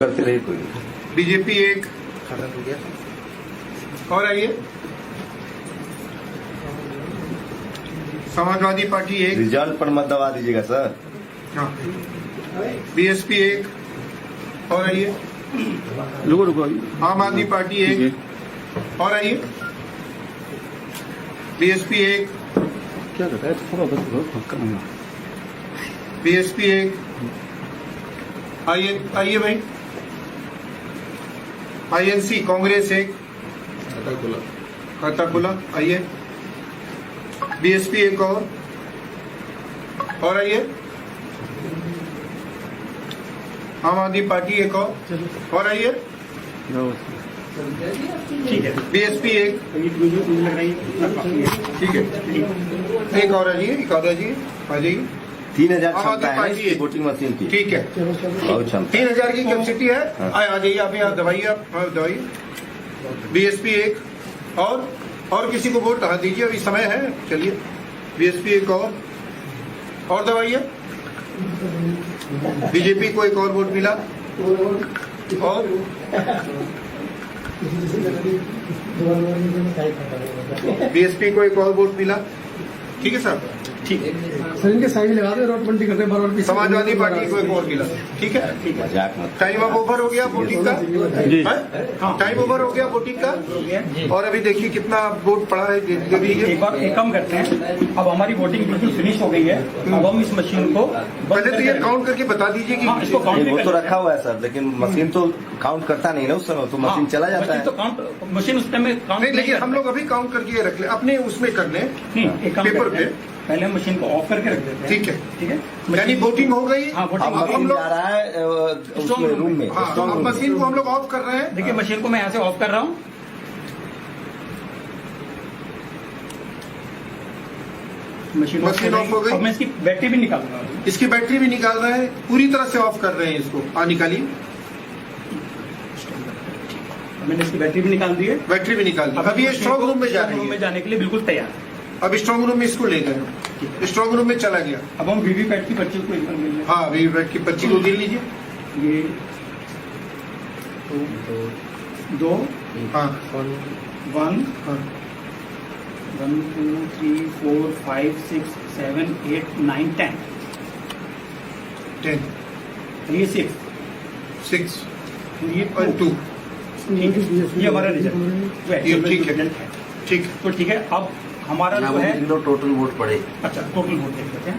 करते रहे कोई। बीजेपी एक खत्म हो गया। और आइए, समाजवादी पार्टी एक, रिजल्ट पर मत दबा दीजिएगा सर। हाँ, बीएसपी एक, और आइए, रुको आम आदमी पार्टी एक, और आइए, बीएसपी एक, क्या करता है थोड़ा बीएसपी एक, आइए आइए भाई, आईएनसी कांग्रेस एक, खाता खुला, आइए, बीएसपी एक और आइए, आम आदमी पार्टी एक और आइए, ठीक है। बीएसपी एक, ठीक है, एक और आइए, एक और आइए, आ जाइए, 3000 आम आदमी क्षमता है पार्टी इसकी है। वोटिंग मशीन की। ठीक है, बहुत क्षमता। 3000 की कैपेसिटी है। हाँ। आ जाइए, आप यहाँ दवाइए, आप दवाइए, बीएसपी एक और किसी को वोट हाँ दीजिए, अभी समय है, चलिए, बीएसपी एक और दवाइए, बीजेपी को एक और वोट मिला, और बीएसपी को एक और वोट मिला, ठीक है सर, ठीक है सर, इनके साइड लगा दे, रोड मंडी करते हैं बार-बार। समाजवादी पार्टी को एक और मिला, ठीक है, मजाक मत। टाइम अब ओवर हो गया वोटिंग का, जी। टाइम ओवर हो गया वोटिंग का, और अभी देखिए कितना वोट पड़ा है, दे दीजिए। एक बार एक कम करते हैं, अब हमारी वोटिंग बिल्कुल फिनिश हो गई है। अब हम इस मशीन को पहले तो ये काउंट करके बता दीजिए कि हाँ, इसको काउंट वो भी तो कर रखा हुआ है सर, लेकिन मशीन तो काउंट करता नहीं ना उस समय, तो मशीन चला जाता मशीन है। तो काउंट, मशीन उस टाइम में काउंट नहीं, लेकिन हम लोग अभी काउंट करके रख ले, अपने उसमें कर लें, नहीं, एक काम पेपर करते हैं, पहले हम मशीन को ऑफ करके रख देते हैं। ठीक है, ठीक है, यानी वोटिंग हो गई। हाँ, अब वोटिंग हम मशीन लोग- जा रहा है उसमें रूम में, हाँ, स्ट्रांग अब रूम में। मशीन को हम लोग ऑफ कर रहे हैं। देखिए मशीन को मैं यहाँ से ऑफ कर रहा हूँ। मशीन ऑफ हो गई। अब मैं इसकी बैटरी भी निकालूंगा। इसकी बैटरी भी निकाल रहे हैं, पूरी तरह से ऑफ कर रहे हैं इसको। निकालिए, मैंने इसकी बैटरी भी निकाल दी है। बैटरी भी निकाल दी। अभी ये स्ट्रांग रूम में जा रही है, जाने के लिए बिल्कुल तैयार है। अब स्ट्रांग रूम में इसको ले गए, स्ट्रांग रूम में चला गया। अब हम वीवीपैट की पर्ची को इधर मिल हाँ, वीवीपैट की पर्ची को गिन लीजिए। ये दो हाँ, 1 हाँ, 1 2 3 4 5 6 7 8 9 10 10, ये 6 6 ये और 2, ये हमारा रिजल्ट ये ठीक है। रिजल्ट है। ठीक है। तो ठीक है, अब हमारा जो है टोटल वोट पड़े। अच्छा टोटल वोट देख लेते हैं।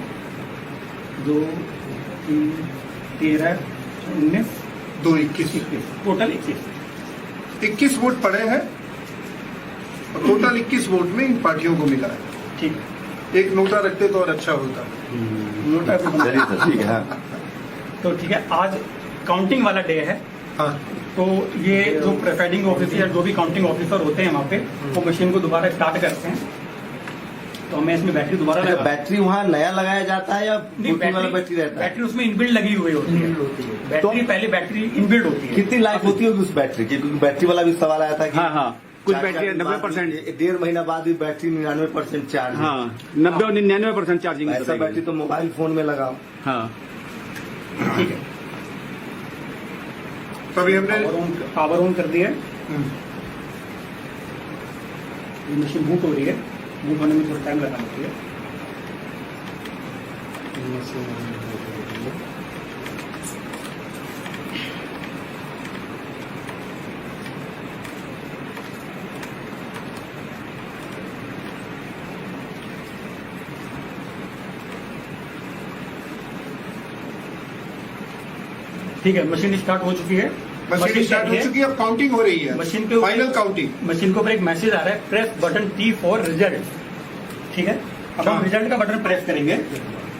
2 3 13 19 2 21 टोटल 21। 21 वोट पड़े हैं, और टोटल 21 वोट में इन पार्टियों को मिला है। ठीक है, एक नोटा रखते तो और अच्छा होता। नोटा पे बना। चलिए सर, ठीक है। हाँ, तो ठीक है, आज काउंटिंग वाला डे है। हाँ, तो ये जो प्रिसाइडिंग ऑफिसर जो भी काउंटिंग ऑफिसर होते हैं वहाँ पे, वो मशीन को दोबारा स्टार्ट करते हैं। तो हमें इसमें बैटरी दोबारा अच्छा, लगा, बैटरी वहाँ नया लगाया जाता है या नहीं, वोटिंग वाला बैटरी रहता है? बैटरी उसमें इनबिल्ड लगी हुई होती है। बैटरी पहले बैटरी इनबिल्ड होती है। कितनी लाइफ होती होगी उस बैटरी की? क्योंकि बैटरी वाला भी सवाल आया था कि हाँ हाँ, कुछ चार बैटरी साल के बाद 90%। भी, 1.5 महीना बाद भी बैटरी 99% चार्ज है। हाँ, 90 और 99% चार्जिंग। ऐसा बैटरी तो मोबाइल फोन में लगाओ। हाँ, ठीक है, तभी हमने पावर ऑन कर दिया है। हम्म, ये मशीन बूट हो रही है, बूट होने में थोड़ा टाइम लगा होती है। ठीक है, मशीन स्टार्ट हो चुकी है। मशीन स्टार्ट हो चुकी है, अब काउंटिंग हो रही है। मशीन के ऊपर- फाइनल काउंटिंग। मशीन के ऊपर एक मैसेज आ रहा है, press button T for result. ठीक है, अब हम हाँ। रिजल्ट का बटन प्रेस करेंगे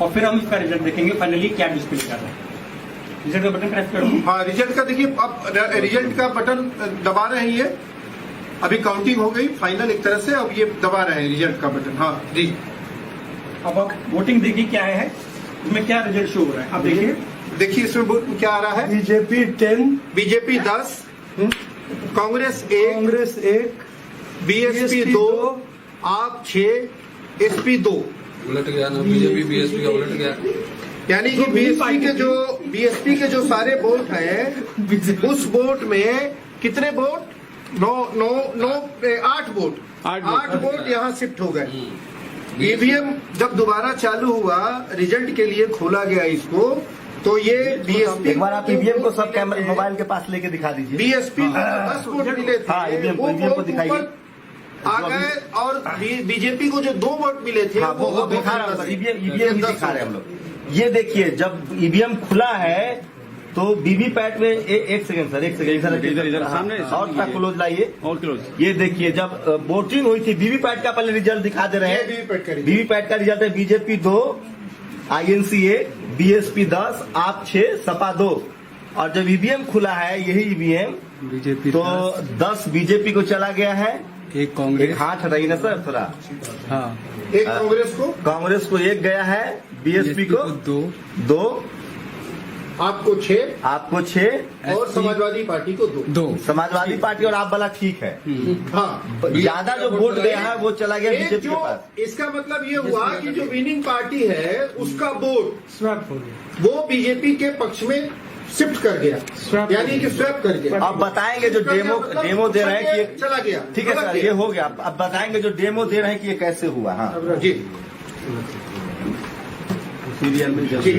और फिर हम इसका रिजल्ट देखेंगे फाइनली क्या डिस्प्ले कर रहा है। रिजल्ट का बटन प्रेस करो। हाँ, रिजल्ट का देखिए, अब रिजल्ट का बटन दबा रहे हैं ये। अभी काउंटिंग हो गई फाइनल एक तरह से, अब ये दबा रहे हैं रिजल्ट का बटन। हाँ जी, अब आप वोटिंग देखिए क्या है, इसमें क्या रिजल्ट शो हो रहा है। आप देखिए, देखिए इसमें क्या आ रहा है। BJP 10, BJP 10, Congress 1, Congress 1, BSP 2, आप 6, एसपी 2। उलट गया ना, बीजेपी बीएसपी का उलट गया। यानी कि बीएसपी के जो सारे वोट हैं उस वोट में कितने वोट 8 वोट यहाँ शिफ्ट हो गए। ईवीएम जब दोबारा चालू हुआ, रिजल्ट के लिए खोला गया इसको, तो ये बीएसपी एक बार आप ईवीएम को सब कैमरे मोबाइल के पास लेके दिखा दीजिए। बीएसपी को 10 वोट मिले थे, हाँ, ईवीएम को दिखाइए। आ गए, और बीजेपी को जो 2 वोट मिले थे हाँ, वो दिखा रहे हैं, ईवीएम दिखा रहे हैं हम लोग। ये देखिए, जब ईवीएम खुला है तो वीवीपैट में एक सेकंड सर, इधर सामने और का क्लोज लाइए और क्लोज। ये देखिए, जब वोटिंग हुई थी वीवीपैट का पहले रिजल्ट दिखा दे रहे हैं। वीवीपैट का रिजल्ट है बीजेपी 2, आईएनसी 1, बीएसपी 10, आप 6, सपा 2। और जब ईवीएम खुला है, यही ईवीएम बीजेपी तो 10 बीजेपी को चला गया है, एक कांग्रेस, एक हाथ रही ना सर थोड़ा, हाँ, एक कांग्रेस को 1 गया है, बीएसपी को 2, आपको 6 और समाजवादी पार्टी को 2। समाजवादी पार्टी और आप वाला ठीक है। हाँ, ज्यादा जो वोट गया है वो चला गया एक बीजेपी जो के पास। इसका मतलब ये हुआ कि जो विनिंग पार्टी है उसका वोट स्वैप हो गया, वो बीजेपी के पक्ष में शिफ्ट कर गया, यानी कि स्वैप कर गया। अब बताएंगे जो डेमो दे रहे हैं कि ये चला गया, ठीक है सर, ये हो गया। अब बताएंगे जो डेमो दे रहे हैं कि ये कैसे हुआ। हाँ जी सीरियल में जी।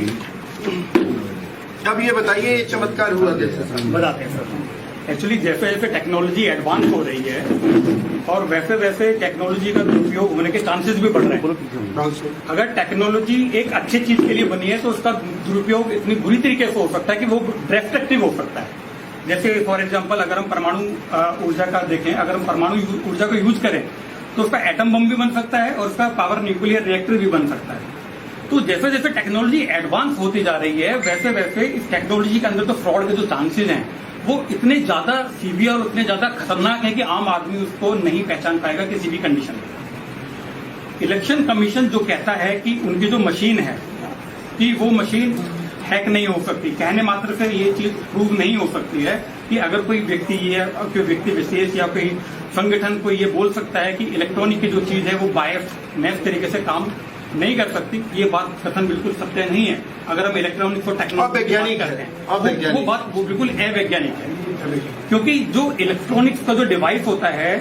अब ये बताइए, ये चमत्कार हुआ कैसे? बताते हैं सर। एक्चुअली जैसे जैसे टेक्नोलॉजी एडवांस हो रही है और वैसे वैसे टेक्नोलॉजी का दुरुपयोग होने के चांसेस भी बढ़ रहे हैं। अगर टेक्नोलॉजी एक अच्छी चीज के लिए बनी है तो उसका दुरुपयोग इतनी बुरी तरीके से हो सकता है कि वो डिस्ट्रक्टिव हो सकता है। जैसे फॉर एग्जांपल अगर हम परमाणु ऊर्जा का देखें, अगर हम परमाणु ऊर्जा को यूज करें तो उसका एटम बम भी बन सकता है और उसका पावर न्यूक्लियर रिएक्टर भी बन सकता है। तो जैसे जैसे टेक्नोलॉजी एडवांस होती जा रही है वैसे वैसे इस टेक्नोलॉजी के अंदर तो फ्रॉड के जो चांसेस हैं वो इतने ज्यादा सीवियर और इतने ज्यादा खतरनाक है कि आम आदमी उसको नहीं पहचान पाएगा किसी भी कंडीशन में। इलेक्शन कमीशन जो कहता है कि उनकी जो मशीन है कि वो मशीन हैक नहीं हो सकती, कहने मात्र से ये चीज प्रूव नहीं हो सकती है कि अगर कोई व्यक्ति कोई व्यक्ति विशेष या कोई संगठन को ये बोल सकता है कि इलेक्ट्रॉनिक की जो चीज है वो बायस तरीके से काम नहीं कर सकती, ये बात कथन बिल्कुल सत्य नहीं है। अगर हम इलेक्ट्रॉनिक्स और टेक्नोलॉजी करते हैं वो बात वो बिल्कुल अवैज्ञानिक है, क्योंकि जो इलेक्ट्रॉनिक्स का जो डिवाइस होता है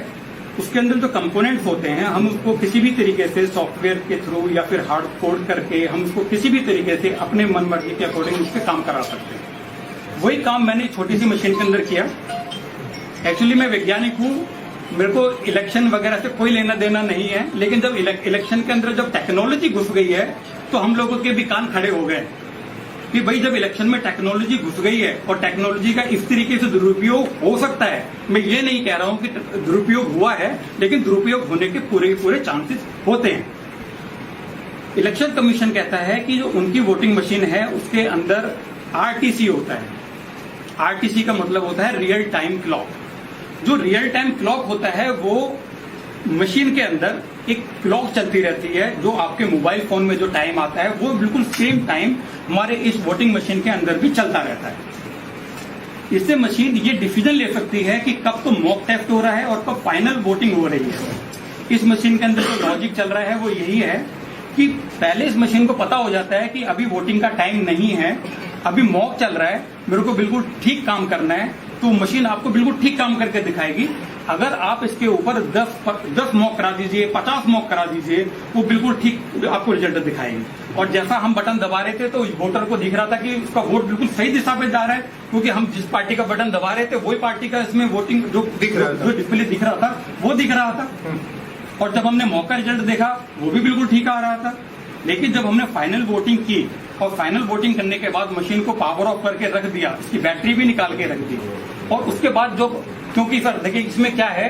उसके अंदर जो कंपोनेंट्स होते हैं हम उसको किसी भी तरीके से सॉफ्टवेयर के थ्रू या फिर हार्ड कोड करके हम उसको किसी भी तरीके से अपने मन मर्जी के अकॉर्डिंग उस पर काम करा सकते हैं। वही काम मैंने छोटी सी मशीन के अंदर किया। एक्चुअली मैं वैज्ञानिक हूँ, मेरे को इलेक्शन वगैरह से कोई लेना देना नहीं है, लेकिन जब इलेक्शन के अंदर जब टेक्नोलॉजी घुस गई है तो हम लोगों के भी कान खड़े हो गए कि भाई जब इलेक्शन में टेक्नोलॉजी घुस गई है और टेक्नोलॉजी का इस तरीके से दुरुपयोग हो सकता है, मैं ये नहीं कह रहा हूं कि दुरुपयोग हुआ है, लेकिन दुरुपयोग होने के पूरे चांसेस होते हैं। इलेक्शन कमीशन कहता है कि जो उनकी वोटिंग मशीन है उसके अंदर आरटीसी होता है। आरटीसी का मतलब होता है रियल टाइम क्लॉक। जो रियल टाइम क्लॉक होता है वो मशीन के अंदर एक क्लॉक चलती रहती है, जो आपके मोबाइल फोन में जो टाइम आता है वो बिल्कुल सेम टाइम हमारे इस वोटिंग मशीन के अंदर भी चलता रहता है। इससे मशीन ये डिसीजन ले सकती है कि कब तो मॉक टेस्ट हो रहा है और कब फाइनल वोटिंग हो रही है। इस मशीन के अंदर जो लॉजिक चल रहा है वो यही है कि पहले इस मशीन को पता हो जाता है कि अभी वोटिंग का टाइम नहीं है, अभी मॉक चल रहा है, मेरे को बिल्कुल ठीक काम करना है, तो मशीन आपको बिल्कुल ठीक काम करके दिखाएगी। अगर आप इसके ऊपर 10 मॉक करा दीजिए, 50 मॉक करा दीजिए, वो बिल्कुल ठीक आपको रिजल्ट दिखाएगी। और जैसा हम बटन दबा रहे थे तो वोटर को दिख रहा था कि उसका वोट बिल्कुल सही दिशा पे जा रहा है, क्योंकि हम जिस पार्टी का बटन दबा रहे थे वही पार्टी का इसमें वोटिंग जो डिस्प्ले दिख रहा था वो दिख रहा था। और जब हमने मॉक का रिजल्ट देखा वो भी बिल्कुल ठीक आ रहा था। लेकिन जब हमने फाइनल वोटिंग की और फाइनल वोटिंग करने के बाद मशीन को पावर ऑफ करके रख दिया, इसकी बैटरी भी निकाल के रख दी, और उसके बाद जो, क्योंकि सर देखिए इसमें क्या है,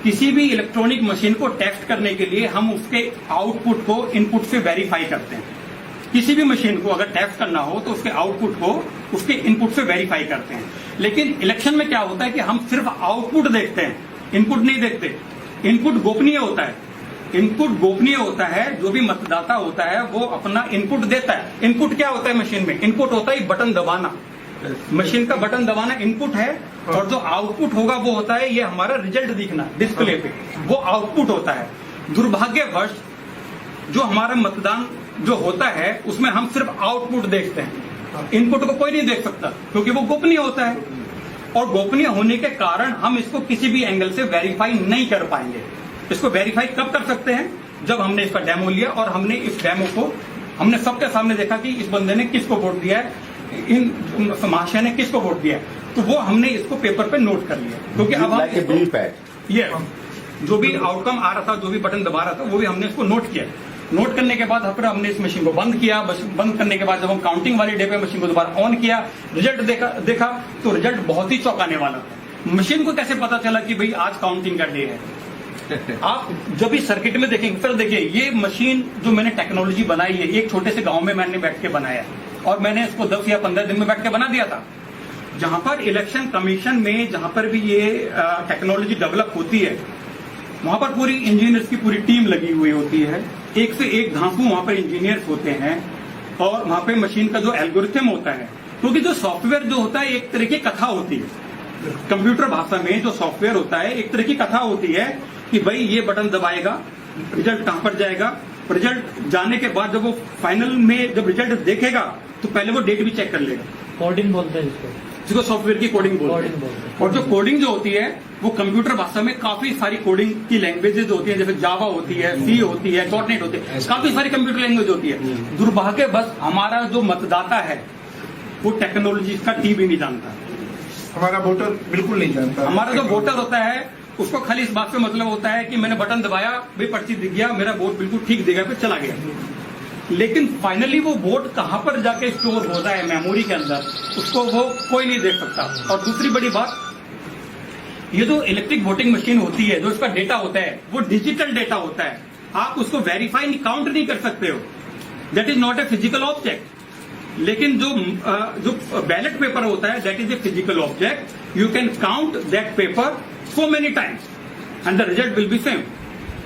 किसी भी इलेक्ट्रॉनिक मशीन को टेस्ट करने के लिए हम उसके आउटपुट को इनपुट से वेरीफाई करते हैं। किसी भी मशीन को अगर टेस्ट करना हो तो उसके आउटपुट को उसके इनपुट से वेरीफाई करते हैं। लेकिन इलेक्शन में क्या होता है कि हम सिर्फ आउटपुट देखते हैं, इनपुट नहीं देखते। इनपुट गोपनीय होता है, इनपुट गोपनीय होता है। जो भी मतदाता होता है वो अपना इनपुट देता है। इनपुट क्या होता है मशीन में? इनपुट होता है बटन दबाना, मशीन का बटन दबाना इनपुट है, और जो आउटपुट होगा वो होता है ये हमारा रिजल्ट दिखना डिस्प्ले पे, वो आउटपुट होता है। दुर्भाग्यवश जो हमारा जो होता है उसमें हम सिर्फ आउटपुट देखते हैं, इनपुट को कोई नहीं देख सकता क्योंकि वो गोपनीय होता है, और गोपनीय होने के कारण हम इसको किसी भी एंगल से वेरीफाई नहीं कर पाएंगे। इसको वेरीफाई कब कर सकते हैं? जब हमने इसका डेमो लिया और हमने इस डेमो को हमने सबके सामने देखा कि इस बंदे ने किसको वोट दिया है, इन महाशय ने किसको वोट दिया है, तो वो हमने इसको पेपर पे नोट कर लिया, क्योंकि अब हम ये जो भी आउटकम आ रहा था, जो भी बटन दबा रहा था, वो भी हमने इसको नोट किया। नोट करने के बाद फिर हमने इस मशीन को बंद किया। बंद करने के बाद जब हम काउंटिंग वाली डे पे मशीन को दोबारा ऑन किया, रिजल्ट देखा तो रिजल्ट बहुत ही चौंकाने वाला था। मशीन को कैसे पता चला कि भाई आज काउंटिंग का डे है? आप जब इस सर्किट में देखेंगे, फिर देखिए ये मशीन जो मैंने टेक्नोलॉजी बनाई है, एक छोटे से गांव में मैंने बैठ के बनाया और मैंने इसको 10 या 15 दिन में बैठ के बना दिया था। जहां पर इलेक्शन कमीशन में जहां पर भी ये टेक्नोलॉजी डेवलप होती है, वहां पर पूरी इंजीनियर्स की पूरी टीम लगी हुई होती है, एक से एक धांसू वहां पर इंजीनियर्स होते हैं, और वहां पे मशीन का जो एल्गोरिथम होता है, क्योंकि जो सॉफ्टवेयर जो होता है एक तरह की कथा होती है। कंप्यूटर भाषा में जो सॉफ्टवेयर होता है एक तरह की कथा होती है कि भाई ये बटन दबाएगा, रिजल्ट कहां पर जाएगा, रिजल्ट जाने के बाद जब वो फाइनल में जब रिजल्ट देखेगा तो पहले वो डेट भी चेक कर लेगा। कोडिंग बोलते हैं जिसको सॉफ्टवेयर की कोडिंग बोलते हैं। और जो कोडिंग जो होती है वो कंप्यूटर भाषा में काफी सारी कोडिंग की लैंग्वेजेस होती है, जैसे जावा होती है, सी होती है, .NET होती है, काफी सारी कंप्यूटर लैंग्वेज होती है। दुर्भाग्य बस हमारा जो मतदाता है वो टेक्नोलॉजी का टी भी नहीं जानता, हमारा वोटर बिल्कुल नहीं जानता। हमारा जो वोटर होता है उसको खाली इस बात से मतलब होता है कि मैंने बटन दबाया, भाई पर्ची दिख गया, मेरा वोट बिल्कुल ठीक दिखा, फिर चला गया। लेकिन फाइनली वो वोट कहां पर जाके स्टोर होता है मेमोरी के अंदर, उसको वो कोई नहीं देख सकता। और दूसरी बड़ी बात, ये जो इलेक्ट्रिक वोटिंग मशीन होती है, जो इसका डेटा होता है वो डिजिटल डेटा होता है, आप उसको वेरीफाई काउंट नहीं कर सकते हो, that is not a physical object. लेकिन जो बैलेट पेपर होता है that is a physical object, you can count that paper so many times and the result will be same.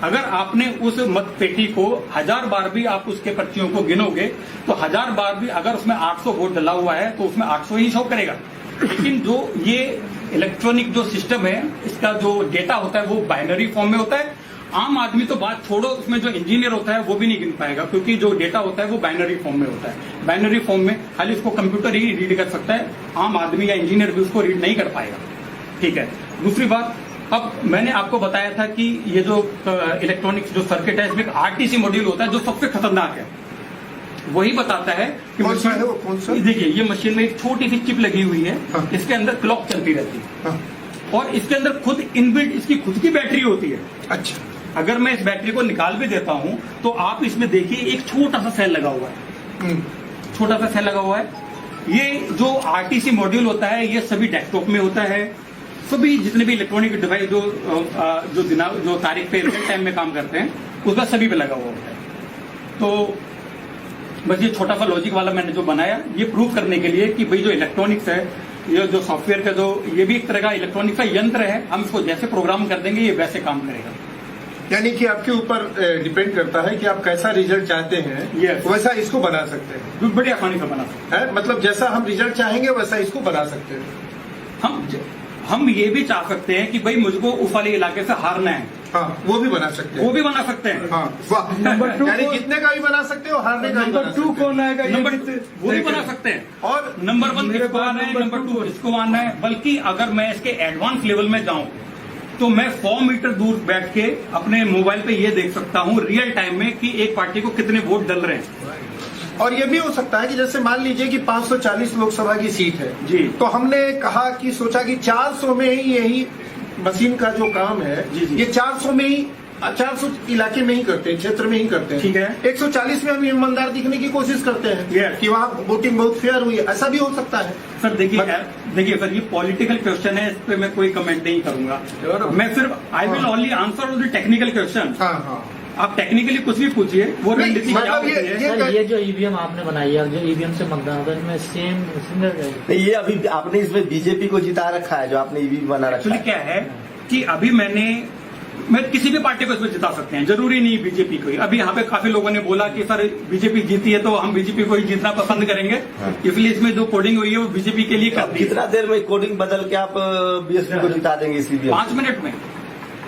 अगर आपने उस मत पेटी को 1000 बार भी आप उसके पर्चियों को गिनोगे तो 1000 बार भी अगर उसमें 800 वोट डला हुआ है तो उसमें 800 ही शो करेगा। लेकिन जो ये इलेक्ट्रॉनिक जो सिस्टम है, इसका जो डेटा होता है वो बाइनरी फॉर्म में होता है। आम आदमी तो बात छोड़ो, उसमें जो इंजीनियर होता है वो भी नहीं गिन पाएगा, क्योंकि जो डेटा होता है वो बाइनरी फॉर्म में होता है। बाइनरी फॉर्म में खाली उसको कंप्यूटर ही रीड कर सकता है, आम आदमी या इंजीनियर भी उसको रीड नहीं कर पाएगा। ठीक है। दूसरी बात, अब मैंने आपको बताया था कि ये जो इलेक्ट्रॉनिक्स जो सर्किट है इसमें आरटीसी मॉड्यूल होता है जो सबसे खतरनाक है। वही बताता है कि कौन सा है वो, कौन सा? देखिए ये मशीन में एक छोटी सी चिप लगी हुई है, हाँ। इसके अंदर क्लॉक चलती रहती है, हाँ। और इसके अंदर खुद इनबिल्ट इसकी खुद की बैटरी होती है। अच्छा, अगर मैं इस बैटरी को निकाल भी देता हूं तो आप इसमें देखिए एक छोटा सा सेल लगा हुआ है, छोटा सा सेल लगा हुआ है। ये जो आरटीसी मॉड्यूल होता है ये सभी डेस्कटॉप में होता है, सभी जितने भी इलेक्ट्रॉनिक डिवाइस जो तारीख पे रियल टाइम में काम करते हैं उसका सभी पे लगा हुआ होता है। तो बस ये छोटा सा लॉजिक वाला मैंने जो बनाया ये प्रूव करने के लिए कि भाई जो इलेक्ट्रॉनिक्स है, ये जो सॉफ्टवेयर का जो ये भी एक तरह का इलेक्ट्रॉनिक्स का यंत्र है, हम इसको जैसे प्रोग्राम कर देंगे ये वैसे काम करेगा। यानी कि आपके ऊपर डिपेंड करता है कि आप कैसा रिजल्ट चाहते हैं, Yes. वैसा इसको बना सकते हैं। बड़ी आसानी से बना सकते है मतलब जैसा हम रिजल्ट चाहेंगे वैसा इसको बना सकते हैं। हैं। हम ये भी चाह सकते हैं कि भाई मुझको उस वाले इलाके से हारना है, हाँ, वो भी बना सकते हैं। वो भी बना सकते हैं। हाँ, वाह। नंबर 2 यानी जीतने का भी बना सकते हो, हारने का भी बना नंबर सकते 2 हो। कौन आएगा? नंबर वो भी बना सकते हैं। और नंबर 1 मेरे इसको पास आना है, नंबर नंबर 2 2 इसको आना है। बल्कि अगर मैं इसके एडवांस लेवल में जाऊं तो मैं 100 मीटर दूर बैठ के अपने मोबाइल पे ये देख सकता हूं रियल टाइम में कि एक पार्टी को कितने वोट डल रहे हैं। और ये भी हो सकता है कि जैसे मान लीजिए कि 540 लोकसभा की सीट है जी। तो हमने कहा कि सोचा कि 400 में ही यही मशीन का जो काम है जी, जी। ये 400 में ही 400 इलाके में ही करते हैं, क्षेत्र में ही करते हैं। ठीक है। 140 में हम ईमानदार दिखने की कोशिश करते हैं Yes. कि वहाँ वोटिंग बहुत फेयर हुई है, ऐसा भी हो सकता है। सर देखिए सर, ये पॉलिटिकल क्वेश्चन है, इस पे मैं कोई कमेंट नहीं करूंगा। मैं सिर्फ I will only answer on the technical question. हाँ हाँ, आप टेक्निकली कुछ भी पूछिए, वो नहीं, रणनीति क्या मतलब होती ये- है। सर ये जो ईवीएम आपने बनाई है, जो ईवीएम से मतदान होता है, इसमें सेम सिमिलर रहेगी? नहीं, ये अभी आपने इसमें बीजेपी को जिता रखा है, जो आपने ईवी बना रखा एक्चुअली है। क्या है कि अभी मैं किसी भी पार्टी को इसमें जिता सकते हैं, जरूरी नहीं बीजेपी को ही। अभी यहाँ पे काफी लोगों ने बोला कि सर बीजेपी जीती है तो हम बीजेपी को ही जीतना पसंद करेंगे, इसलिए इसमें जो कोडिंग हुई है वो बीजेपी के लिए कर अब दी है। कितना देर में कोडिंग बदल के आप बीएसपी को जिता देंगे इस ईवीएम? 5 मिनट में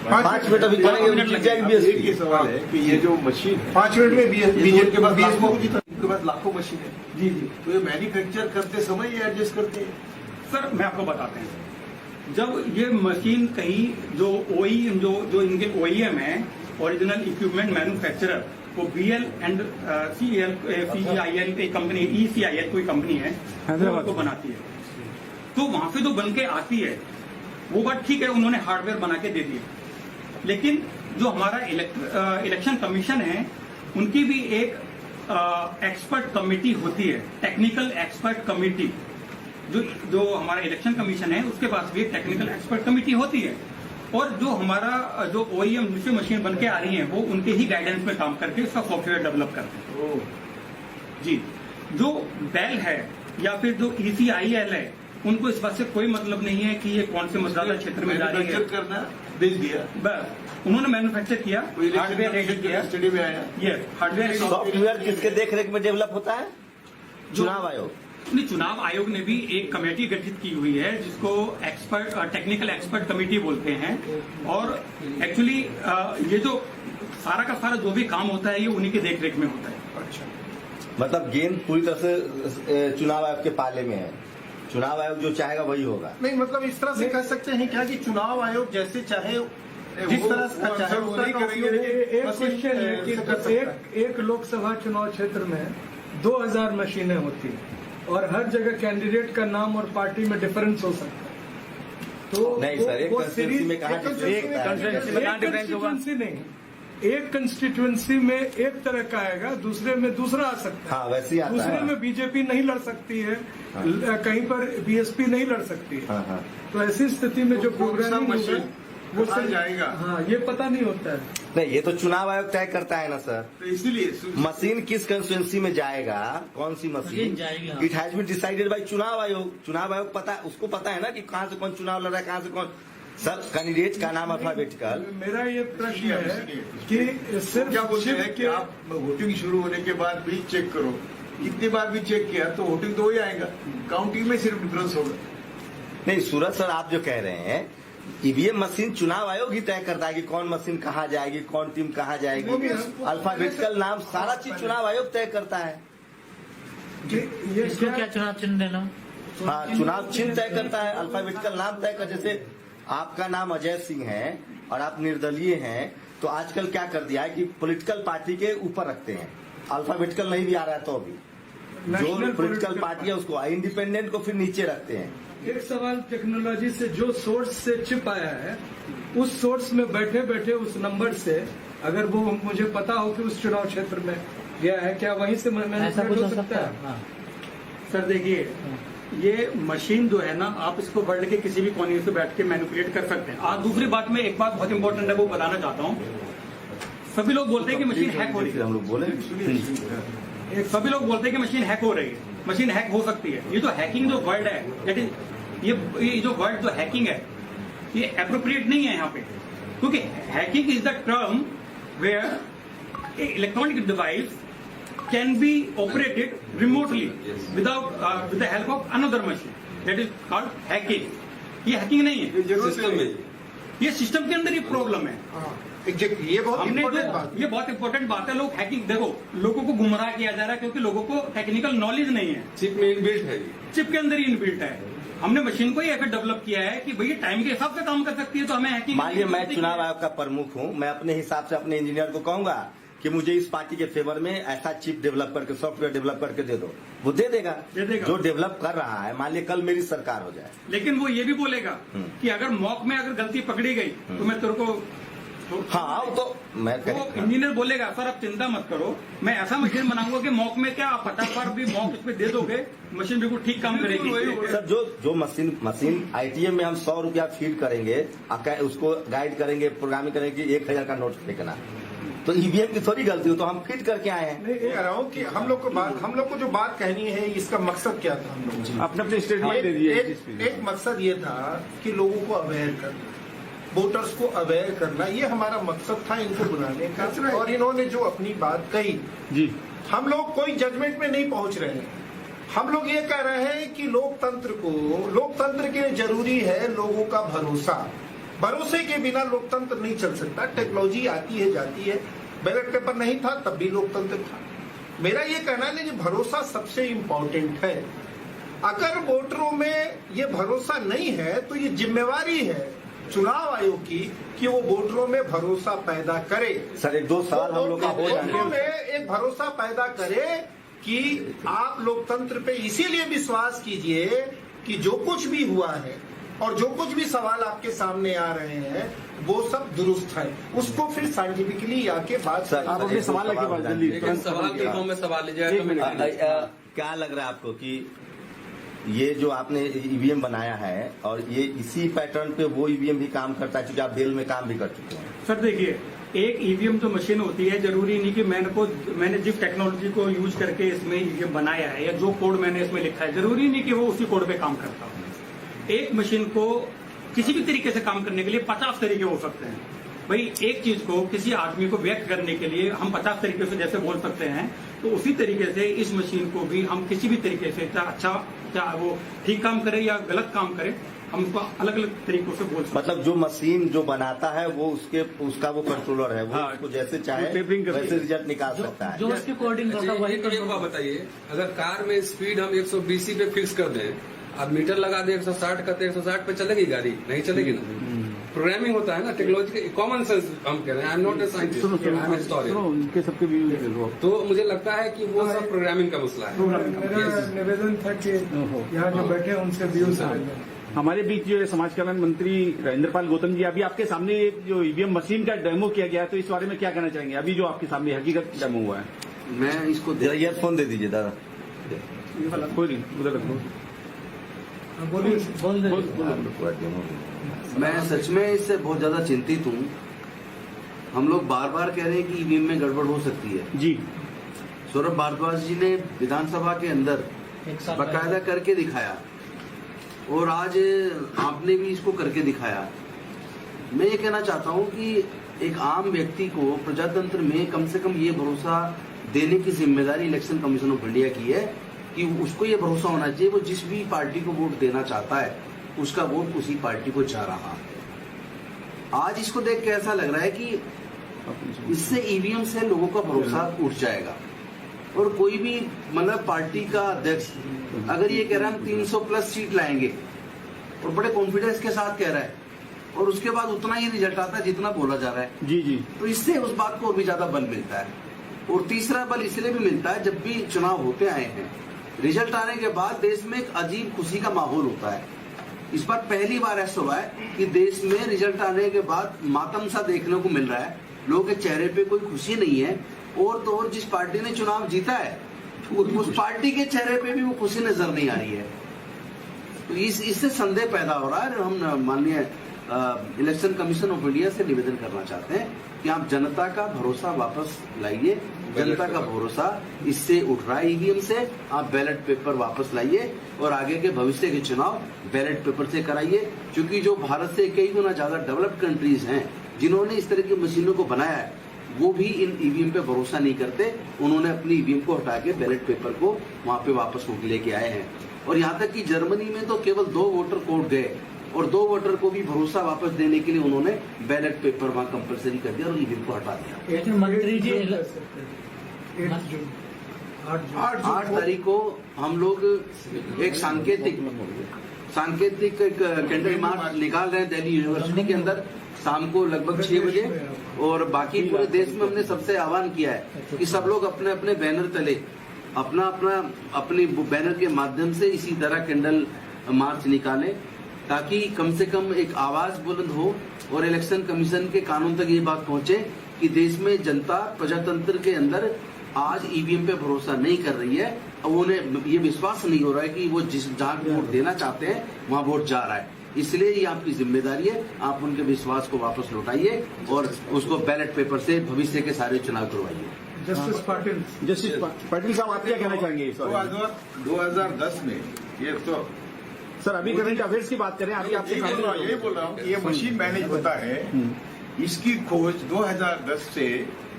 5 मिनट अभी करेंगे, जीत जाएगी एक ही बीएसपी। सवाल है कि ये जो मशीन है 5 मिनट में बीजेपी के बाद बीएसपी को जीता। इनके पास लाखों मशीन है जी जी तो ये मैन्युफैक्चर करते समय ये एडजस्ट करते हैं। सर मैं आपको बताते हैं, जब ये मशीन कहीं जो जो इनके OEM है, ओरिजिनल इक्विपमेंट मैन्युफैक्चरर, वो BL एंड CIL एक कंपनी, ECIL कोई कंपनी है, हैदराबाद को बनाती है, तो वहां से जो बन के आती है वो बात ठीक है, उन्होंने हार्डवेयर बना के दे दिया, लेकिन जो हमारा इलेक्शन कमीशन है उनकी भी एक एक्सपर्ट कमेटी होती है, टेक्निकल एक्सपर्ट कमेटी। जो हमारा इलेक्शन कमीशन है उसके पास भी एक टेक्निकल एक्सपर्ट कमेटी होती है, और जो हमारा जो OEM दूसरी मशीन बन के आ रही है वो उनके ही गाइडेंस में काम करके उसका सॉफ्टवेयर डेवलप करते हैं। जी, जो बेल है या फिर जो ECIL है उनको इस बात से कोई मतलब नहीं है कि ये कौन से मतदाता क्षेत्र में जा रही है। मैन्युफैक्चर करना भेज दिया, बस उन्होंने मैन्युफैक्चर किया, हार्डवेयर रेडी किया, स्टडी में आया। ये हार्डवेयर सॉफ्टवेयर किसके देखरेख में डेवलप होता है? चुनाव आयोग। नहीं, चुनाव आयोग ने भी एक कमेटी गठित की हुई है जिसको टेक्निकल एक्सपर्ट कमेटी बोलते हैं, और एक्चुअली ये जो सारा का सारा जो भी काम होता है ये उन्हीं के देखरेख में होता है। अच्छा, मतलब गेंद पूरी तरह से चुनाव आयोग के पाले में है, चुनाव आयोग जो चाहेगा वही होगा। नहीं मतलब इस तरह से कह सकते हैं क्या कि चुनाव आयोग जैसे चाहे जिस तरह से चाहे उस तरह का उपयोग एक मशीन क्वेश्चन है से कर सकता है। कि एक लोकसभा चुनाव क्षेत्र में 2000 मशीनें होती हैं और हर जगह कैंडिडेट का नाम और पार्टी में डिफरेंस हो सकता है। तो नहीं सर, एक कंस्टिट्यूंसी में कहाँ डिफरेंस होगा? नहीं, एक कंस्टिट्यूंसी में एक तरह का आएगा, दूसरे में दूसरा आ सकता है। हाँ वैसे ही आता दूसरे है। में बीजेपी नहीं लड़ सकती है, कहीं पर बीएसपी नहीं लड़ सकती है। हाँ हाँ। तो ऐसी स्थिति में जो प्रोग्रामिंग मशीन वो कहाँ जाएगा? हाँ, ये पता नहीं होता है। नहीं, ये तो चुनाव आयोग तय करता है ना सर। तो इसीलिए मशीन किस कंस्टिट्यूंसी में जाएगा, कौन सी मशीन जाएगी, हाँ। It has been decided by चुनाव आयोग। चुनाव आयोग पता, उसको पता है ना कि कहाँ से कौन चुनाव लड़ रहा है, कहाँ से कौन। सब कैंडिडेट का नाम अल्फाबेटिकल। मेरा ये प्रश्न है कि सिर्फ क्या बोलते शिव हैं कि के आप वोटिंग शुरू होने के बाद भी चेक करो, कितनी बार भी चेक किया तो वोटिंग तो वही आएगा, काउंटिंग में सिर्फ डिफरेंस होगा। नहीं सूरज सर, आप जो कह रहे हैं ईवीएम मशीन चुनाव आयोग ही तय करता है कि कौन मशीन कहाँ जाएगी, कौन टीम कहाँ जाएगी, अल्फाबेटिकल नाम सारा चीज चुनाव आयोग तय करता है। इसको क्या चुनाव चिन्ह देना? हाँ, चुनाव चिन्ह तय करता है, अल्फाबेटिकल नाम तय कर। जैसे आपका नाम अजय सिंह है और आप निर्दलीय हैं, तो आजकल क्या कर दिया है कि पॉलिटिकल पार्टी के ऊपर रखते हैं, अल्फाबेटिकल नहीं भी आ रहा है तो भी जो पॉलिटिकल पार्टी है उसको, इंडिपेंडेंट को फिर नीचे रखते हैं। एक सवाल टेक्नोलॉजी से, जो सोर्स से चिप आया है उस सोर्स में बैठे बैठे उस नंबर से अगर वो मुझे पता हो कि उस चुनाव क्षेत्र में गया है, क्या वहीं से ऐसा कुछ हो सकता है? हाँ। सर देखिए, ये मशीन जो है ना, आप इसको वर्ल्ड के किसी भी कोने से बैठ के मैनिपुलेट कर सकते हैं। आज दूसरी बात में एक बात बहुत इंपॉर्टेंट है वो बताना चाहता हूँ। सभी लोग बोलते हैं कि मशीन हैक हो रही है, हम लोग बोले सभी लोग बोलते हैं कि मशीन हैक हो रही है, मशीन हैक हो सकती है। ये जो हैकिंग जो वर्ड है, दैट इज ये जो वर्ड जो हैकिंग है ये एप्रोप्रिएट नहीं है यहाँ पे, क्योंकि hacking is the term where electronic device can be operated remotely without with the help of another machine. That is called hacking. ये हैकिंग नहीं है, सिस्टम में ये सिस्टम के अंदर ही प्रॉब्लम है। एग्जैक्टली, ये बहुत हमने इम्पोर्टेंट बात जो ये बहुत इंपॉर्टेंट बात है, लोग हैकिंग, देखो लोगों को गुमराह किया जा रहा है क्योंकि लोगों को टेक्निकल नॉलेज नहीं है। चिप में इनबिल्ट है, चिप के अंदर ही इनबिल्ट है। हमने मशीन को ही ऐसे डेवलप किया है कि भैया टाइम के हिसाब से काम कर सकती है, तो हमें हैकिंग। मान लीजिए मैं चुनाव आयोग का प्रमुख हूँ, मैं अपने हिसाब से अपने इंजीनियर को कहूंगा कि मुझे इस पार्टी के फेवर में ऐसा चिप डेवलप करके, सॉफ्टवेयर डेवलप करके दे दो, वो दे देगा। जो डेवलप कर रहा है, मान लिया कल मेरी सरकार हो जाए, लेकिन वो ये भी बोलेगा कि अगर मॉक में अगर गलती पकड़ी गई तो मैं तेरे को हाँ तो मैं वो इंजीनियर बोलेगा सर आप चिंता मत करो, मैं ऐसा मशीन बनाऊंगा कि मॉक में क्या आप फटाफट भी मॉक इस पे दे दोगे, मशीन बिल्कुल ठीक काम करेगी। सर जो मशीन आईटीएम में हम 100 रुपया फीड करेंगे, उसको गाइड करेंगे, प्रोग्रामिंग करेंगे कि 1000 का नोट फेंकना, तो ईवीएम की थोड़ी गलती हो, तो हम फिट करके आए हैं। नहीं कह रहा हूँ कि हम लोग को जो बात कहनी है इसका मकसद क्या था, हम लोग अपने अपने स्टेटमेंट दे दिए। एक मकसद ये था कि लोगों को अवेयर करना, वोटर्स को अवेयर करना, ये हमारा मकसद था इनको बुलाने का। और इन्होंने जो अपनी बात कही जी, हम लोग कोई जजमेंट में नहीं पहुंच रहे हैं, हम लोग ये कह रहे हैं कि लोकतंत्र के लिए जरूरी है लोगों का भरोसा। भरोसे के बिना लोकतंत्र नहीं चल सकता। टेक्नोलॉजी आती है जाती है, बैलेट पेपर नहीं था तब भी लोकतंत्र था। मेरा ये कहना है कि भरोसा सबसे इम्पोर्टेंट है। अगर वोटरों में ये भरोसा नहीं है तो ये जिम्मेवारी है चुनाव आयोग की कि वो वोटरों में भरोसा पैदा करे। सर 1-2 साल हम लोग का हो वोटरों जाएंगे। में एक भरोसा पैदा करे कि आप लोकतंत्र पे इसीलिए विश्वास कीजिए कि जो कुछ भी हुआ है और जो कुछ भी सवाल आपके सामने आ रहे हैं वो सब दुरुस्त है। उसको फिर साइंटिफिकली आके बात सर, आप अपने सवाल के बाद जल्दी लेकिन सवाल के फॉर्म में सवाल लीजिए क्या लग रहा है आपको कि ये जो आपने ईवीएम बनाया है और ये इसी पैटर्न पे वो ईवीएम भी काम करता है, क्योंकि आप बेल में काम भी कर चुके हैं? सर देखिए, एक ईवीएम जो मशीन होती है, जरूरी नहीं कि मैंने जिस टेक्नोलॉजी को यूज करके इसमें ईवीएम बनाया है या जो कोड मैंने इसमें लिखा है, जरूरी नहीं कि वो उसी कोड पे काम करता हो। एक मशीन को किसी भी तरीके से काम करने के लिए 50 तरीके हो सकते हैं। भाई एक चीज को किसी आदमी को व्यक्त करने के लिए हम 50 तरीके से जैसे बोल सकते हैं, तो उसी तरीके से इस मशीन को भी हम किसी भी तरीके से चाहे वो ठीक काम करे या गलत काम करे, हम उसको अलग अलग तरीकों से बोल सकते हैं। मतलब जो मशीन जो बनाता है वो उसका वो कंट्रोलर है, वो हाँ, उसको जैसे चाहे टेपरिंग करके वैसे रिजल्ट निकाल सकता है। जो उसकी कोडिंग करता है वही एक बात बताइए, अगर कार में स्पीड हम 120 पे फिक्स कर दें, अब मीटर लगा दे 160 का, तो 160 पे चलेगी गाड़ी? नहीं चलेगी ना। प्रोग्रामिंग होता है ना, टेक्नोलॉजी कॉमन सेंस हम कह रहे हैं। I am not a scientist, I am a historian. उनके सबके भी तो मुझे लगता है कि वो सब प्रोग्रामिंग का मसला है। मेरा निवेदन था कि यहाँ जो बैठे हैं उनसे व्यूज हमारे बीच जो समाज कल्याण मंत्री इंद्रपाल गौतम जी, अभी आपके सामने जो ईवीएम मशीन का डेमो किया गया है, तो इस बारे में क्या कहना चाहेंगे? अभी जो आपके सामने हकीकत डेमो हुआ है। मैं इसको जरा ईयरफोन दे दीजिए दादा। कोई नहीं, उधर रखो। मैं सच में इससे बहुत ज्यादा चिंतित हूँ। हम लोग बार बार कह रहे हैं कि ईवीएम में गड़बड़ हो सकती है। जी, सौरभ भारद्वाज जी ने विधानसभा के अंदर एक साल बकायदा करके दिखाया और आज आपने भी इसको करके दिखाया। मैं ये कहना चाहता हूँ कि एक आम व्यक्ति को प्रजातंत्र में कम से कम ये भरोसा देने की जिम्मेदारी इलेक्शन कमीशन ऑफ इंडिया की है कि उसको ये भरोसा होना चाहिए वो जिस भी पार्टी को वोट देना चाहता है उसका वोट उसी पार्टी को जा रहा है। आज इसको देख के ऐसा लग रहा है कि इससे ईवीएम से लोगों का भरोसा उठ जाएगा और कोई भी मतलब पार्टी का अध्यक्ष अगर ये कह रहा है हम 300 प्लस सीट लाएंगे और बड़े कॉन्फिडेंस के साथ कह रहा है और उसके बाद उतना ही रिजल्ट आता है जितना बोला जा रहा है, जी जी, तो इससे उस बात को और भी ज्यादा बल मिलता है। और तीसरा बल इसलिए भी मिलता है, जब भी चुनाव होते आए हैं, रिजल्ट आने के बाद देश में एक अजीब खुशी का माहौल होता है। इस बार पहली बार ऐसा हुआ है कि देश में रिजल्ट आने के बाद मातम सा देखने को मिल रहा है। लोगों के चेहरे पे कोई खुशी नहीं है और तो और जिस पार्टी ने चुनाव जीता है उस पार्टी के चेहरे पे भी वो खुशी नजर नहीं आ रही है। तो इससे संदेह पैदा हो रहा है। हम माननीय इलेक्शन कमीशन ऑफ इंडिया से निवेदन करना चाहते हैं कि आप जनता का भरोसा वापस लाइए। जनता का भरोसा इससे उठ रहा है ईवीएम से। आप बैलेट पेपर वापस लाइए और आगे के भविष्य के चुनाव बैलेट पेपर से कराइए, क्योंकि जो भारत से कई गुना ज्यादा डेवलप्ड कंट्रीज हैं जिन्होंने इस तरह की मशीनों को बनाया है, वो भी इन ईवीएम पे भरोसा नहीं करते। उन्होंने अपनी ईवीएम को हटा के बैलेट पेपर को वहां पे वापस लेके आए हैं। और यहाँ तक कि जर्मनी में तो केवल 2 वोटर कोड गए और 2 वोटर को भी भरोसा वापस देने के लिए उन्होंने बैलेट पेपर वहां कंपलसरी कर दिया और ईवीएम को हटा दिया। लेकिन मंत्री जी 8 तारीख को हम लोग एक सांकेतिक कैंडल मार्च निकाल रहे हैं दिल्ली यूनिवर्सिटी के अंदर शाम को लगभग 6 बजे। और बाकी पूरे देश में हमने सबसे आह्वान किया है कि सब लोग अपने अपने बैनर तले अपने बैनर के माध्यम से इसी तरह कैंडल मार्च निकालें, ताकि कम से कम एक आवाज बुलंद हो और इलेक्शन कमीशन के कानून तक ये बात पहुंचे कि देश में जनता प्रजातंत्र के अंदर आज ईवीएम पे भरोसा नहीं कर रही है और उन्हें ये विश्वास नहीं हो रहा है कि वो जहाँ वोट देना चाहते हैं वहाँ वोट जा रहा है। इसलिए ये आपकी जिम्मेदारी है, आप उनके विश्वास को वापस लौटाइए और उसको बैलेट पेपर से भविष्य के सारे चुनाव करवाइए। जस्टिस पाटिल साहब, आप क्या कहना चाहेंगे इस बारे में? 2010 में ये तो सर अभी करंट अफेयर्स की बात करें, अभी आपके सामने यही बोल रहा हूँ कि ये मशीन मैनेज होता है, इसकी खोज 2010 से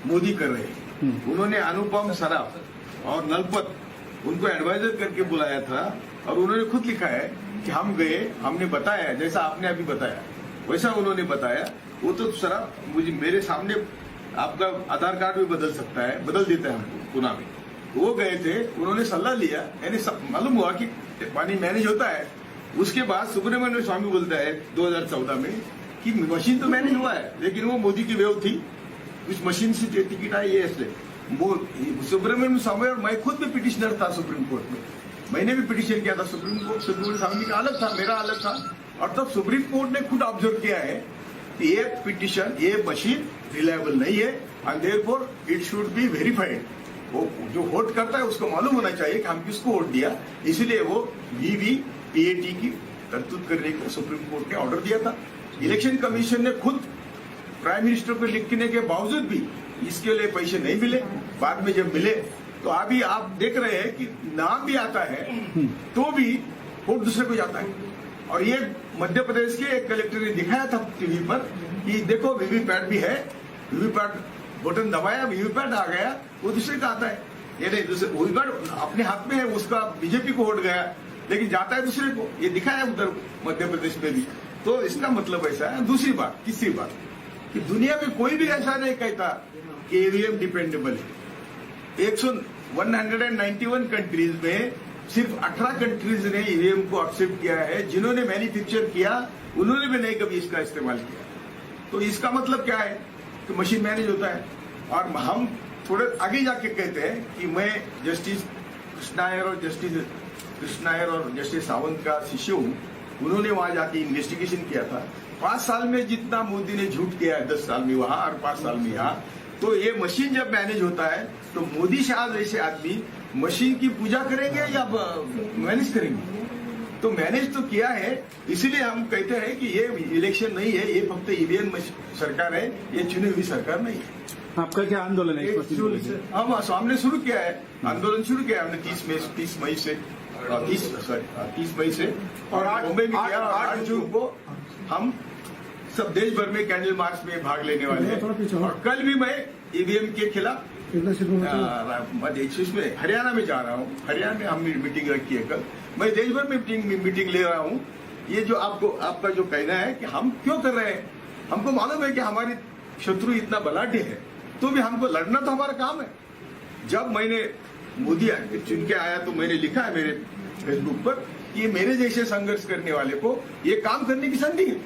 मोदी कर रहे हैं। उन्होंने अनुपम सराफ और नलपत उनको एडवाइजर करके बुलाया था और उन्होंने खुद लिखा है कि हम गए, हमने बताया जैसा आपने अभी बताया वैसा उन्होंने बताया। वो तो सारा मुझे मेरे सामने आपका आधार कार्ड भी बदल सकता है, बदल देता है हमको पुणे में। वो गए थे, उन्होंने सलाह लिया, यानी मालूम हुआ कि पानी मैनेज होता है। उसके बाद सुब्रमण्यम स्वामी बोलता है 2014 में कि मशीन तो मैनेज हुआ है, लेकिन वो मोदी की वेव थी, उस मशीन से टिकट आई है। इसलिए सुब्रमण्यम स्वामी और मैं खुद भी पिटिशनर था सुप्रीम कोर्ट में, मैंने भी पिटिशन किया था सुप्रीम कोर्ट। सुब्रमण्यम स्वामी का अलग था, मेरा अलग था, और तब सुप्रीम कोर्ट ने खुद ऑब्जर्व किया है कि ये पिटिशन, ये मशीन रिलायबल नहीं है, and therefore it should be verified. वो जो वोट करता है उसको मालूम होना चाहिए कि हम किसको वोट दिया, इसलिए वो वीवीपीएटी की तरतूद करने को सुप्रीम कोर्ट ने ऑर्डर दिया था। इलेक्शन कमीशन ने खुद प्राइम मिनिस्टर को लिखने के बावजूद भी इसके लिए पैसे नहीं मिले। बाद में जब मिले तो अभी आप देख रहे हैं कि नाम भी आता है तो भी वोट दूसरे को जाता है। और ये मध्य प्रदेश के एक कलेक्टर ने दिखाया था टीवी पर कि देखो वीवीपैट भी है, वीवीपैट बटन दबाया, वीवीपैट आ गया, वो दूसरे का आता है। ये नहीं, दूसरे वीवीपैट अपने हाथ में है, उसका बीजेपी को वोट गया, लेकिन जाता है दूसरे को। ये दिखाया उधर मध्य प्रदेश में भी। तो इसका मतलब ऐसा है। दूसरी बात, तीसरी बात, कि दुनिया में कोई भी ऐसा नहीं कहता कि ईवीएम डिपेंडेबल है। 191 कंट्रीज में सिर्फ 18 कंट्रीज ने ईवीएम को एक्सेप्ट किया है। जिन्होंने मैन्युफैक्चर किया उन्होंने भी नहीं कभी इसका इस्तेमाल किया। तो इसका मतलब क्या है कि मशीन मैनेज होता है। और हम थोड़े आगे जाके कहते हैं कि मैं जस्टिस कृष्णायर और जस्टिस सावंत का शिष्य हूं। उन्होंने वहां जाके इन्वेस्टिगेशन किया था। 5 साल में जितना मोदी ने झूठ किया है, 10 साल में वहां और 5 साल में यहाँ, तो ये मशीन जब मैनेज होता है तो मोदी शाह जैसे आदमी मशीन की पूजा करेंगे या मैनेज करेंगे? तो मैनेज तो किया है। इसीलिए हम कहते हैं कि ये इलेक्शन नहीं है, ये फक्त ईवीएम सरकार है, ये चुनी हुई सरकार नहीं है। आपका क्या आंदोलन है? हम सामने शुरू किया है, आंदोलन शुरू किया हमने 30 मई से 30 मई से, और मुंबई में किया। 8 जून को हम सब देश भर में कैंडल मार्च में भाग लेने वाले हैं। और कल भी मैं ईवीएम के खिलाफ में हरियाणा में जा रहा हूँ। हरियाणा में हमने मीटिंग रखी है कल। मैं देश भर में मीटिंग ले रहा हूँ। ये जो आपका जो कहना है कि हम क्यों कर रहे हैं, हमको मालूम है कि हमारी शत्रु इतना बलाढ्य है, तो भी हमको लड़ना तो हमारा काम है। जब मैंने मोदी चुन के आया तो मैंने लिखा है मेरे फेसबुक पर कि मेरे जैसे संघर्ष करने वाले को ये काम करने की संधि है।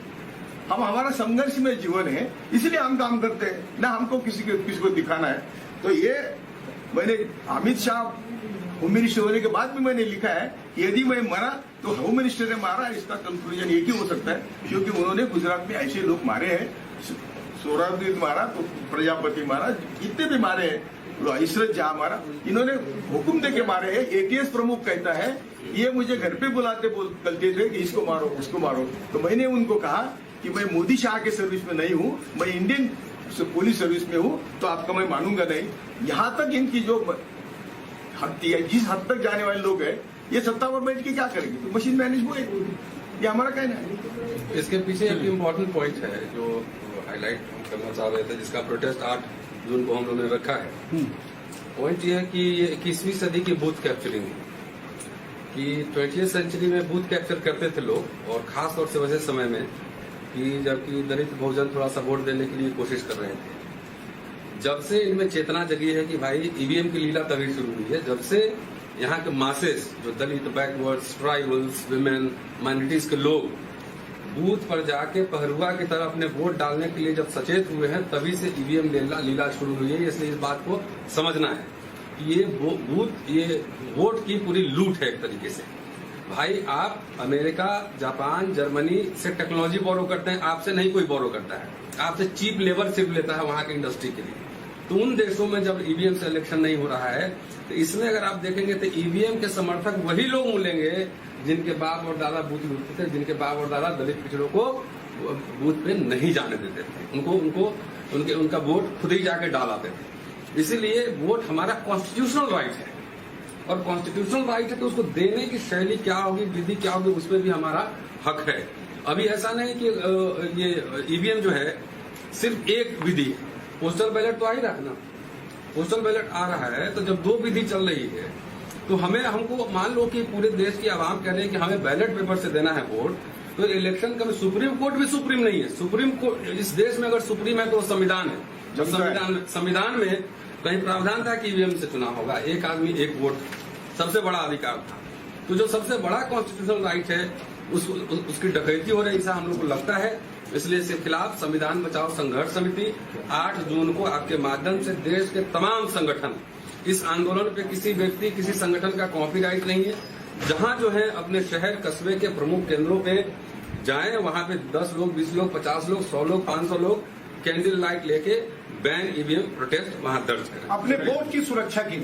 हमारा संघर्ष में जीवन है, इसलिए हम काम करते हैं, ना हमको किसी को दिखाना है। तो ये मैंने अमित शाह होम मिनिस्टर होने के बाद भी मैंने लिखा है कि यदि मैं मरा तो होम मिनिस्टर ने मारा। इसका कंक्लूजन एक ही हो सकता है, क्योंकि उन्होंने गुजरात में ऐसे लोग मारे हैं। सोहरावर्दी मारा तो प्रजापति मारा, जितने भी मारे हैं, इशरत जहां मारा, इन्होंने हुक्म दे के मारे हैं। एटीएस प्रमुख कहता है ये मुझे घर पे बोलते थे कि इसको मारो उसको मारो। तो मैंने उनको कहा कि मैं मोदी शाह के सर्विस में नहीं हूं, मैं इंडियन पुलिस सर्विस में हूं, तो आपका मैं मानूंगा नहीं। यहां तक इनकी जो जिस हद तक जाने वाले लोग हैं, ये सत्ता पर बैठ के क्या करेंगे? तो मशीन मैनेज हुए, ये हमारा कहना है। इसके पीछे एक इम्पोर्टेंट पॉइंट है जो हाईलाइट करना चाह रहे थे, जिसका प्रोटेस्ट 8 जून को हम लोगों ने रखा है। पॉइंट ये है कि ये 21वीं सदी की बूथ कैप्चरिंग है, कि 20वीं सेंचुरी में बूथ कैप्चर करते थे लोग, और खास तौर से वैसे समय में कि जबकि दलित बहुजन थोड़ा सा वोट देने के लिए कोशिश कर रहे थे। जब से इनमें चेतना जगी है कि भाई ईवीएम की लीला तभी शुरू हुई है, जब से यहाँ के मासेस, जो दलित, बैकवर्ड्स, ट्राइबल्स, विमेन, माइनॉरिटीज के लोग बूथ पर जाके पहरुआ की तरह अपने वोट डालने के लिए जब सचेत हुए हैं, तभी से ईवीएम लीला शुरू हुई है। इसलिए इस बात को समझना है कि ये वोट की पूरी लूट है एक तरीके से। भाई आप अमेरिका, जापान, जर्मनी से टेक्नोलॉजी बोरो करते हैं, आपसे नहीं कोई बोरो करता है, आपसे चीप लेबर सिर्फ लेता है वहां की इंडस्ट्री के लिए। तो उन देशों में जब ईवीएम से इलेक्शन नहीं हो रहा है, तो इसमें अगर आप देखेंगे तो ईवीएम के समर्थक वही लोग मिलेंगे जिनके बाप और दादा बूथ लूटते थे, जिनके बाप और दादा दलित पिछड़ों को बूथ पे नहीं जाने देते थे, उनका वोट खुद ही जाके डालाते थे। इसीलिए वोट हमारा कॉन्स्टिट्यूशनल राइट है, और कॉन्स्टिट्यूशनल राइट है तो उसको देने की शैली क्या होगी, विधि क्या होगी, उसमें भी हमारा हक है। अभी ऐसा नहीं कि ये ईवीएम जो है सिर्फ एक विधि है, पोस्टल बैलेट तो आ ही रहा है ना, पोस्टल बैलेट आ रहा है। तो जब 2 विधि चल रही है तो हमको मान लो कि पूरे देश की आवाम कह रहे हैं कि हमें बैलेट पेपर से देना है वोट, तो इलेक्शन का सुप्रीम कोर्ट भी सुप्रीम नहीं है। सुप्रीम कोर्ट इस देश में अगर सुप्रीम है तो वो संविधान है। जब संविधान में कहीं प्रावधान था कि ईवीएम से चुनाव होगा, एक आदमी एक वोट, सबसे बड़ा अधिकार था। तो जो सबसे बड़ा कॉन्स्टिट्यूशनल राइट है उसकी डकैती हो रही है, ऐसा हम लोग को लगता है। इसलिए इसके खिलाफ संविधान बचाओ संघर्ष समिति 8 जून को आपके माध्यम से देश के तमाम संगठन, इस आंदोलन पे किसी व्यक्ति किसी संगठन का कॉपीराइट नहीं है। जहां जो है अपने शहर कस्बे के प्रमुख केंद्रों पे जाएं, वहां पे 10 लोग, 20 लोग, 50 लोग, 100 लोग, 500 लोग कैंडल लाइट लेके बैन ईवीएम प्रोटेस्ट वहां दर्ज करें। अपने वोट की सुरक्षा की